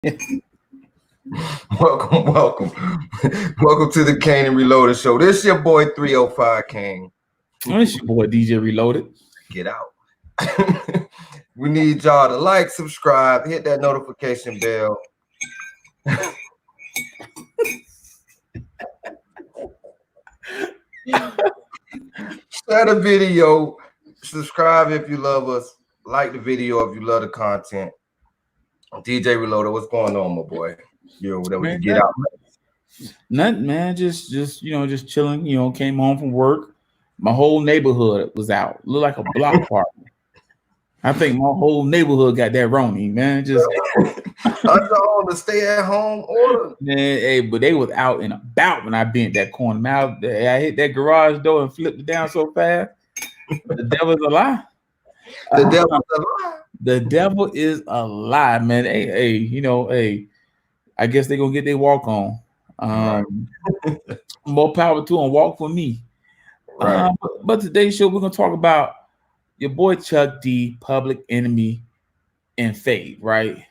Welcome to the Kane and Reloaded show. This your boy 305 Kane. It's your boy DJ Reloaded. Get out. We need y'all to like, subscribe, hit that notification bell. Share the video. Subscribe if you love us. Like the video if you love the content. DJ Reloaded, what's going on, my boy? Yo, whatever you get out. Nothing, man. Just chilling. Came home from work. My whole neighborhood was out. Looked like a block party. I think my whole neighborhood got that wrong, man. Just under all the stay-at-home order. Man, hey, but they was out and about when I bent that corner. Now I hit that garage door and flipped it down so fast. The devil's a lie. The devil's a lie. The devil is a lie, man. Hey, I guess they're gonna get their walk on. More power to them. Walk for me. Right. But today's show, we're gonna talk about your boy Chuck D, Pubic Enemy, and Fade, right?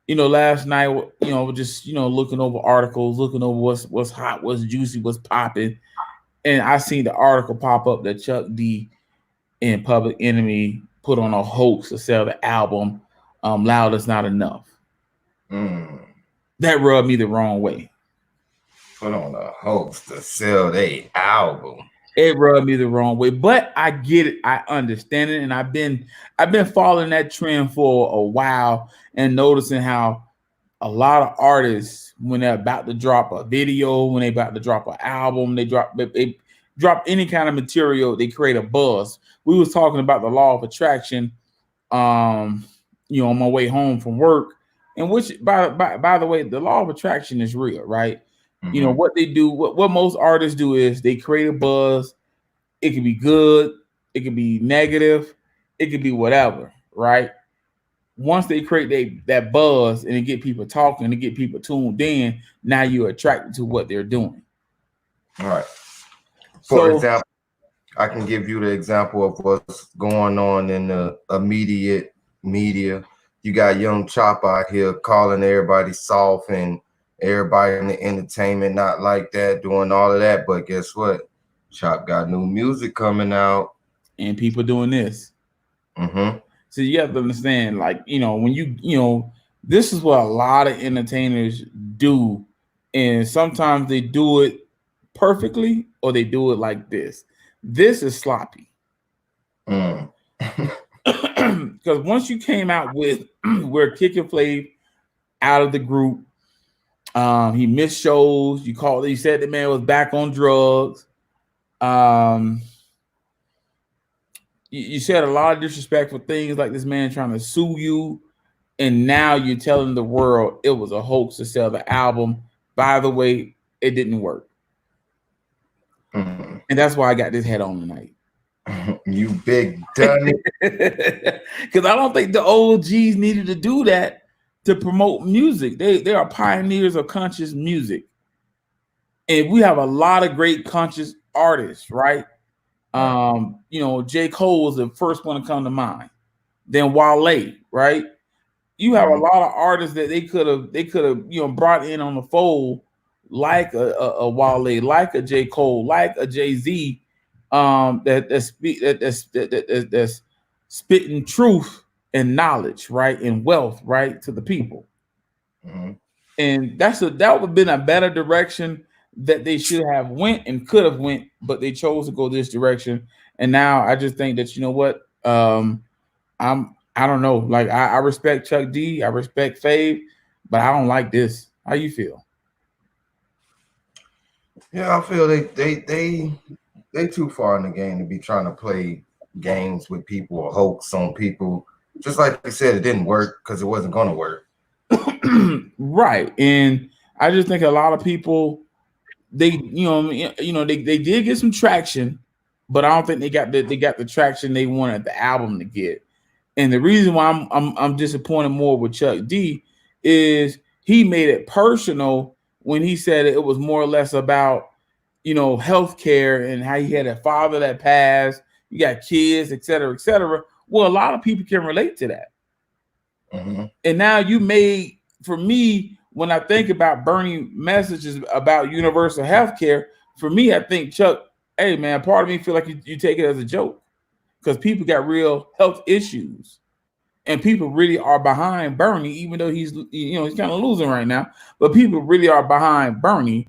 Last night, just looking over articles, looking over what's hot, what's juicy, what's popping, and I seen the article pop up that Chuck D and Pubic Enemy put on a hoax to sell the album Loud Is Not Enough. That rubbed me the wrong way. Put on a hoax to sell their album. It rubbed me the wrong way, but I get it. I understand it, and I've been following that trend for a while and noticing how a lot of artists, when they're about to drop a video, when they're about to drop an album, they drop any kind of material, they create a buzz. We was talking about the law of attraction, on my way home from work, and which by the way, the law of attraction is real, right? Mm-hmm. What they do, what most artists do is they create a buzz. It could be good, it could be negative, it could be whatever, right? Once they create that buzz and they get people talking, to get people tuned in, now you're attracted to what they're doing. All right. For example, I can give you the example of what's going on in the immediate media. You got Young Chop out here calling everybody soft and everybody in the entertainment not like that, doing all of that. But guess what? Chop got new music coming out. And people doing this. Mm-hmm. So you have to understand, like, when this is what a lot of entertainers do. And sometimes they do it perfectly or they do it like this. This is sloppy. Because once you came out with we're kicking Flav out of the group, he missed shows. You said the man was back on drugs. You said a lot of disrespectful things, like this man trying to sue you, and now you're telling the world it was a hoax to sell the album. By the way, it didn't work. Mm-hmm. And that's why I got this head on tonight. You big dummy. Because I don't think the OGs needed to do that to promote music. They are pioneers of conscious music. And we have a lot of great conscious artists, right? J. Cole was the first one to come to mind. Then Wale, right? You have a lot of artists that they could have brought in on the fold, like a Wale, like a J. Cole, like a Jay-Z, that's spitting truth and knowledge, right, and wealth, right, to the people. Mm-hmm. And that would have been a better direction that they should have went and could have went, but they chose to go this direction. And now I just think that, you know what, I don't know. Like I respect Chuck D, I respect Fave, but I don't like this. How you feel? Yeah, I feel they too far in the game to be trying to play games with people or hoax on people. Just like you said, it didn't work because it wasn't going to work. Right. And I just think a lot of people, they did get some traction, but I don't think they got the traction they wanted the album to get. And the reason why I'm disappointed more with Chuck D is he made it personal when he said it was more or less about, healthcare and how he had a father that passed, you got kids, et cetera, et cetera. Well, a lot of people can relate to that. Mm-hmm. And now you made for me, when I think about Bernie messages about universal health care, for me, I think, Chuck, hey man, part of me feel like you take it as a joke because people got real health issues. And people really are behind Bernie, even though he's he's kind of losing right now. But people really are behind Bernie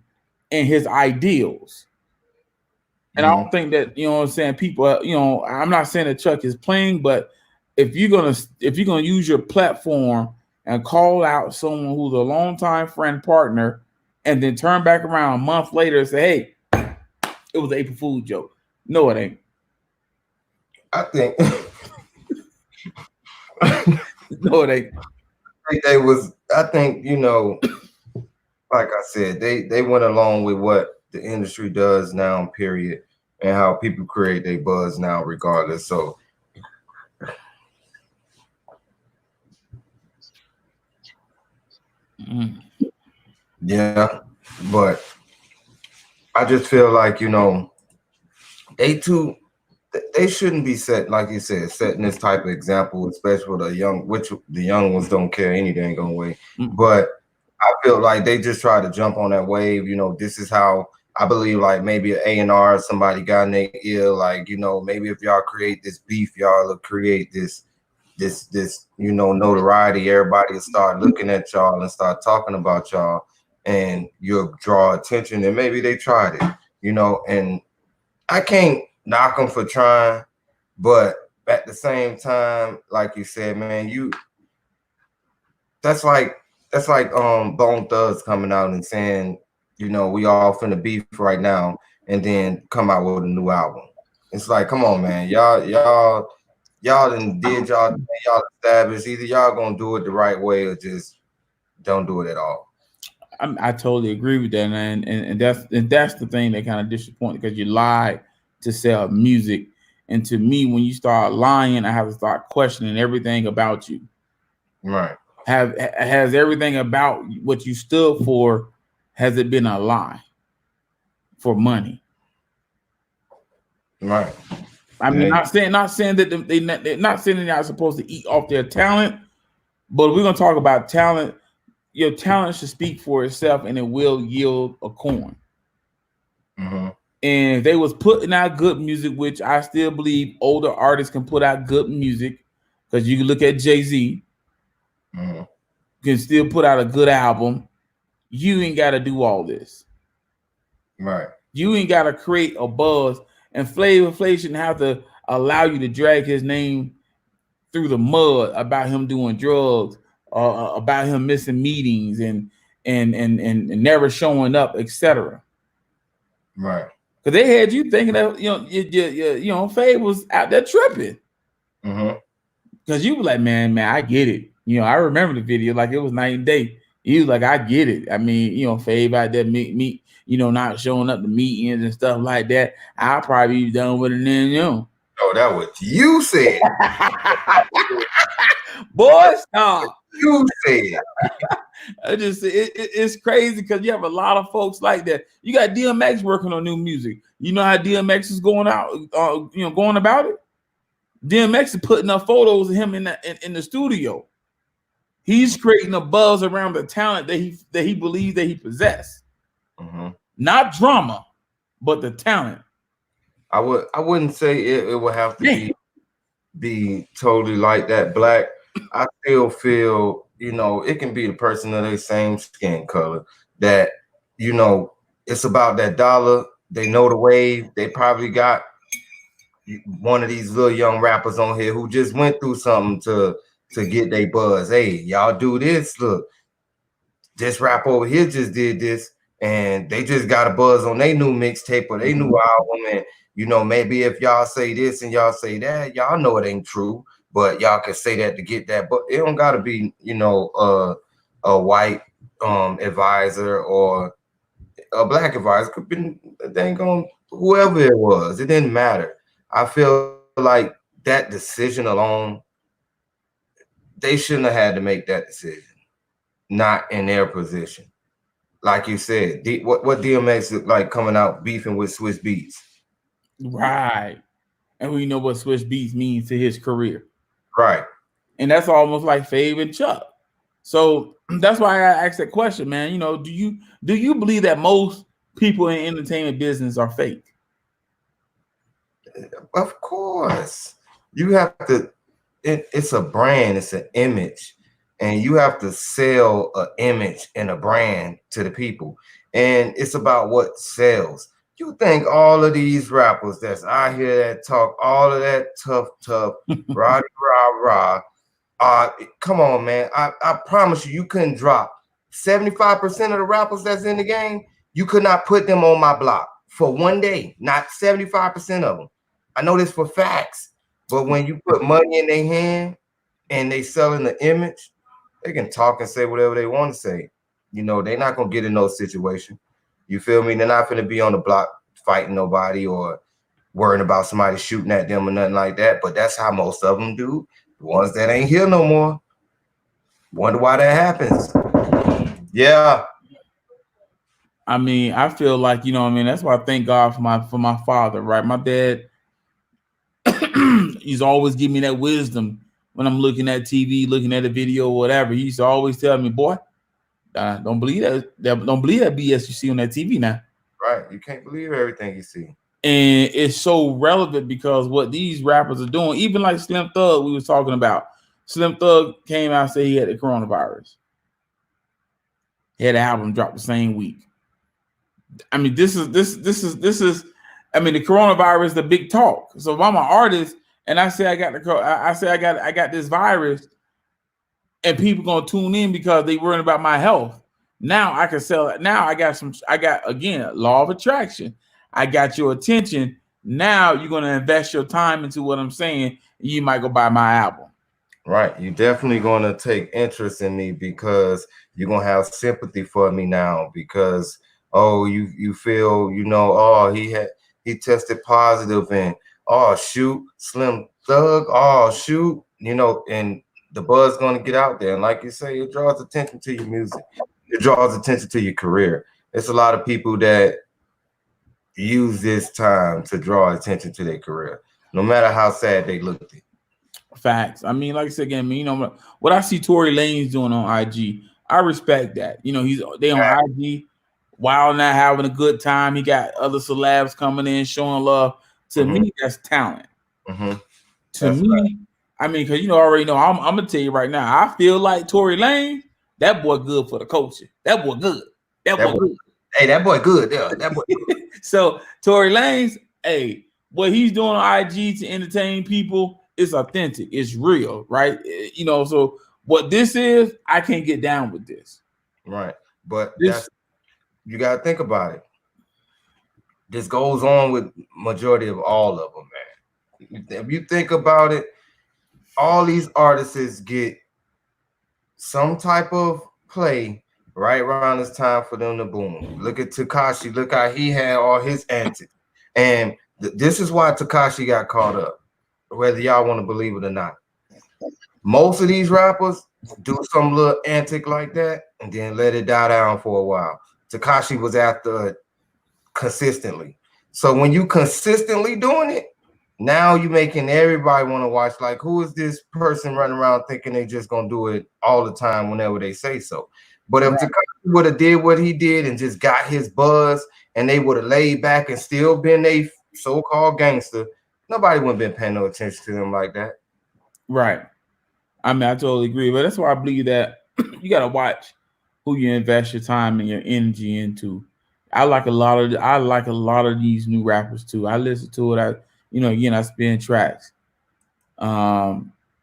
and his ideals. And I don't think that, you know what I'm saying, people, I'm not saying that Chuck is playing, but if you're gonna use your platform and call out someone who's a longtime friend, partner, and then turn back around a month later and say, hey, it was an April Fool's joke. No, it ain't. I think no, it ain't. I think, like I said, they went along with what the industry does now, period, and how people create their buzz now, regardless. So yeah, but I just feel like, they shouldn't be set, like you said, setting this type of example, especially for the young, which the young ones don't care any dang gonna way. But I feel like they just try to jump on that wave. This is how I believe, like maybe an A&R, somebody got in their ear, like, maybe if y'all create this beef, y'all will create this notoriety. Everybody will start looking at y'all and start talking about y'all, and you'll draw attention. And maybe they tried it, and I can't knock them for trying, but at the same time, like you said, man, that's like Bone Thugs coming out and saying, we all finna beef right now, and then come out with a new album. It's like, come on, man, y'all done did y'all established. Either y'all gonna do it the right way or just don't do it at all. I totally agree with that, man, and that's the thing that kind of disappointed, because you lied to sell music, and to me, when you start lying, I have to start questioning everything about you. Right. Has everything about what you stood for, has it been a lie for money? Right. I mean, not saying that they're not saying they're not supposed to eat off their talent, but we're gonna talk about talent. Your talent should speak for itself, and it will yield a coin. And if they was putting out good music, which I still believe older artists can put out good music, because you can look at Jay-Z, can still put out a good album. You ain't got to do all this. Right. You ain't got to create a buzz, and Flavor Flav shouldn't have to allow you to drag his name through the mud about him doing drugs, about him missing meetings and never showing up, etc. Right. Because they had you thinking that Fave was out there tripping. Because you were like, man, I get it. I remember the video like it was night and day. He was like, I get it. I mean, Fave out there meet not showing up to meetings and stuff like that. I'll probably be done with it then, Oh, that what you said. Boy, stop. You said. I just it's crazy because you have a lot of folks like that. You got DMX working on new music. You know how DMX is going out, going about it. DMX is putting up photos of him in the studio. He's creating a buzz around the talent that he believes that he possesses. Not drama, but the talent. I wouldn't say it would have to be totally like that. Black. I still feel, it can be the person of their same skin color that, it's about that dollar. They know the wave. They probably got one of these little young rappers on here who just went through something to get their buzz. Hey, y'all do this. Look, this rap over here just did this, and they just got a buzz on their new mixtape or their new album. And maybe if y'all say this and y'all say that, y'all know it ain't true, but y'all can say that to get that. But it don't gotta be, a white advisor or a black advisor. Could be dang on whoever it was. It didn't matter. I feel like that decision alone, they shouldn't have had to make that decision. Not in their position. Like you said, what DMX look like coming out beefing with Swiss Beats. Right. And we know what Swiss Beats means to his career. Right. And that's almost like Fave and Chuck. So that's why I asked that question, man. You know, do you believe that most people in entertainment business are fake? Of course, you have to. It's a brand. It's an image, and you have to sell an image and a brand to the people. And it's about what sells. You think all of these rappers that's out here that talk all of that tough, rah rah rah. Come on, man. I promise you, you couldn't drop 75% of the rappers that's in the game. You could not put them on my block for one day. Not 75% of them. I know this for facts. But when you put money in their hand and they selling the image, they can talk and say whatever they want to say. You know, they're not gonna get in no situation. You feel me? They're not gonna be on the block fighting nobody or worrying about somebody shooting at them or nothing like that. But that's how most of them do. The ones that ain't here no more. Wonder why that happens. Yeah. I mean, I feel like, you know what I mean, that's why I thank God for my father, right? My dad, he's always giving me that wisdom when I'm looking at TV, looking at a video, or whatever. He used to always tell me, boy, don't believe don't believe that BS you see on that TV now. Right. You can't believe everything you see. And it's so relevant because what these rappers are doing, even like Slim Thug, we was talking about. Slim Thug came out and said he had the coronavirus. He had an album dropped the same week. I mean, this is. I mean, the coronavirus, the big talk. So if I'm an artist and I say I got this virus, and people gonna tune in because they worrying about my health. Now I can sell it. Now I got again law of attraction. I got your attention. Now you're gonna invest your time into what I'm saying. You might go buy my album. Right. You're definitely going to take interest in me because you're going to have sympathy for me now because, oh, you feel, you know, oh, he tested positive and, oh, shoot, Slim Thug, oh, shoot, you know, and the buzz going to get out there. And like you say, it draws attention to your music. It draws attention to your career. It's a lot of people that use this time to draw attention to their career, no matter how sad they look at it. Facts. I mean, like I said again, you know what I see Tory Lanez doing on IG. I respect that. You know, they on IG, while not having a good time. He got other celebs coming in showing love. To me, that's talent. To that's me, right. I mean, because you know already know. I'm gonna tell you right now. I feel like Tory Lanez, that boy good for the culture. That boy good. That boy good. Hey, that boy good. Yeah, that boy good. So Tory Lanez, hey, what he's doing on IG to entertain people. It's authentic. It's real, right? You know, so what this is, I can't get down with this. Right. But you got to think about it. This goes on with majority of all of them, man. If you think about it, all these artists get some type of play right around this time for them to boom. Look at Tekashi. Look how he had all his antics. And this is why Tekashi got caught up. Whether y'all want to believe it or not. Most of these rappers do some little antic like that and then let it die down for a while. Tekashi was after it consistently. So when you consistently doing it, now you're making everybody want to watch. Like, who is this person running around thinking they just gonna do it all the time whenever they say so? But if Tekashi would have did what he did and just got his buzz and they would have laid back and still been a so-called gangster, nobody wouldn't have been paying no attention to them like that. Right. I mean, I totally agree. But that's why I believe that you got to watch who you invest your time and your energy into. I like a lot of these new rappers too. I listen to it. I spin tracks. I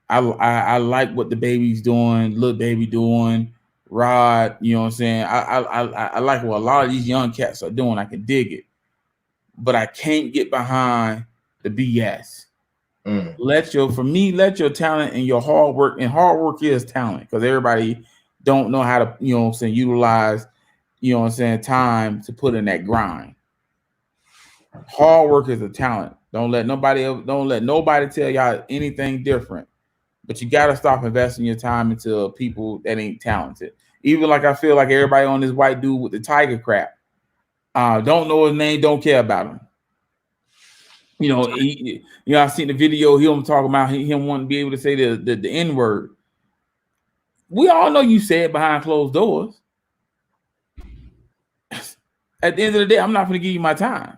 like what the baby's doing, Lil Baby doing, Rod. You know what I'm saying? I like what a lot of these young cats are doing. I can dig it, but I can't get behind the BS. Let your talent and your hard work, and hard work is talent, because everybody don't know how to, utilize, time to put in that grind. Hard work is a talent. Don't let nobody tell y'all anything different. But you gotta stop investing your time into people that ain't talented. Even like I feel like everybody on this white dude with the tiger crap. Don't know his name, don't care about him. I seen the video. Him talking about him wanting to be able to say the N-word. we all know you said behind closed doors. At the end of the day, I'm not going to give you my time.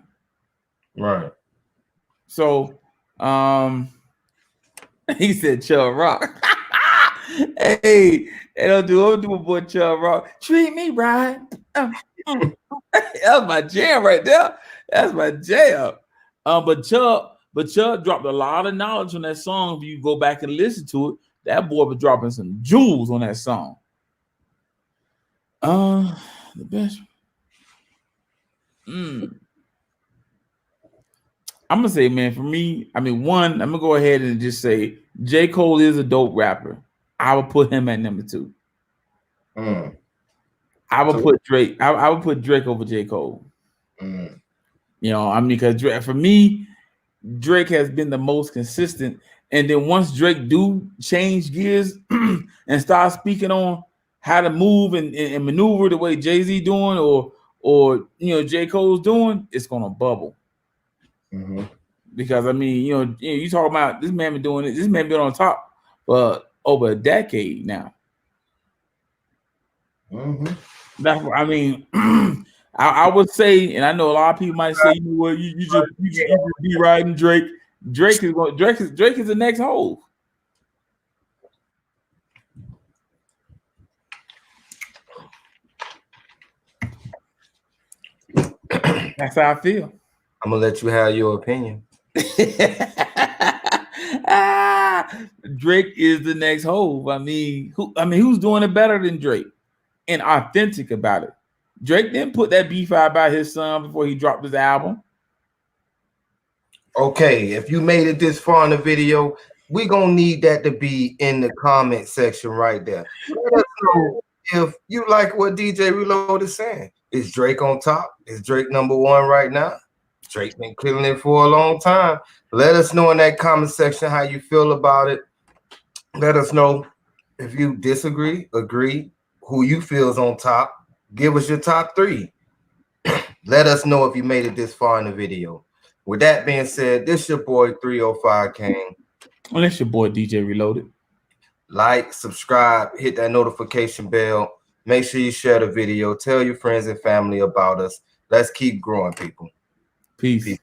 Right. So, he said, Chubb Rock. Hey, don't do my boy Chubb Rock. Treat me right. That's my jam right there. That's my jam. But Chubb dropped a lot of knowledge on that song. If you go back and listen to it, that boy was dropping some jewels on that song. The best. I'm gonna say, man, for me, I mean, one, I'm gonna go ahead and just say J. Cole is a dope rapper. I would put him at number 2. I would put Drake. I would put Drake over J. Cole. You know, I mean, because for me, Drake has been the most consistent. And then once Drake do change gears and start speaking on how to move and maneuver the way Jay-Z doing or you know J. Cole's doing, it's gonna bubble. Because I mean, you talk about this man been doing it. This man been on top for over a decade now. That's what I mean. I would say, and I know a lot of people might say, you know what, you just be riding Drake. Drake is the next Hove. That's how I feel. I'm gonna let you have your opinion. Drake is the next Hove. I mean, who's doing it better than Drake and authentic about it? Drake didn't put that beef out about his son before he dropped his album. Okay, if you made it this far in the video, we gonna need that to be in the comment section right there. Let us know if you like what DJ Reload is saying. Is Drake on top? Is Drake number 1 right now? Drake been killing it for a long time. Let us know in that comment section how you feel about it. Let us know if you disagree, agree, who you feel is on top. Give us your top 3. Let us know if you made it this far in the video. With that being said, this your boy 305 King. Well, that's your boy DJ Reloaded. Like, subscribe, hit that notification bell. Make sure you share the video. Tell your friends and family about us. Let's keep growing, people. Peace. Peace.